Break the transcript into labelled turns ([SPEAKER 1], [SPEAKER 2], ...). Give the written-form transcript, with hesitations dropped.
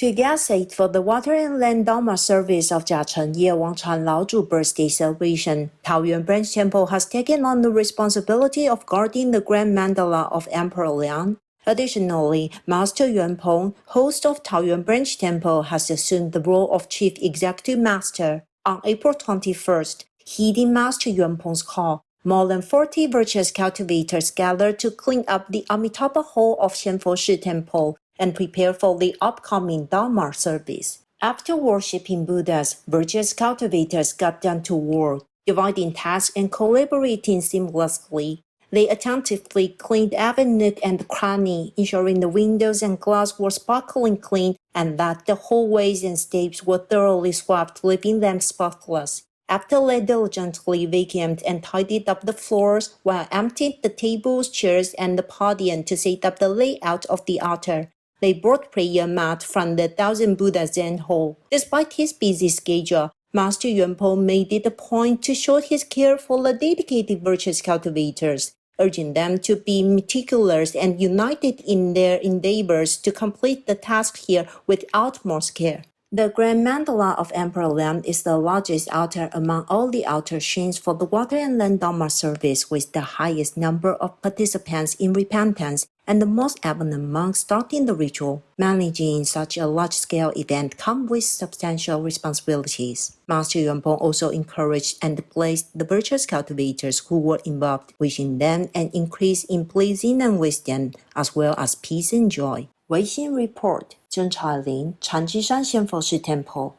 [SPEAKER 1] To get set for the water and land Dharma service of Jiacheng Yewangchan Laozhu birthday celebration, Taoyuan branch temple has taken on the responsibility of guarding the grand mandala of Emperor Liang. Additionally, Master Yuanpeng, host of Taoyuan branch temple, has assumed the role of chief executive master. On April 21st, heeding Master Yuanpeng's call, more than 40 virtuous cultivators gathered to clean up the Amitabha hall of Xianfoshi temple and prepare for the upcoming Dharma service. After worshipping Buddhas, virtuous cultivators got down to work, dividing tasks and collaborating seamlessly. They attentively cleaned every nook and cranny, ensuring the windows and glass were sparkling clean and that the hallways and steps were thoroughly swept, leaving them spotless. After they diligently vacuumed and tidied up the floors while emptied the tables, chairs, and the podium to set up the layout of the altar, they brought prayer mat from the Thousand Buddha Zen Hall. Despite his busy schedule, Master Yuanpeng made it a point to show his care for the dedicated virtuous cultivators, urging them to be meticulous and united in their endeavors to complete the task here with utmost care. The Grand Mandala of Emperor Liang is the largest altar among all the altar shrines for the Water and Land Dharma service, with the highest number of participants in repentance and the most abundant monks starting the ritual. Managing such a large-scale event comes with substantial responsibilities. Master Yuanpeng also encouraged and blessed the virtuous cultivators who were involved, wishing them an increase in pleasing and wisdom, as well as peace and joy. 唯心 report 真彩林长吉山仙佛寺 temple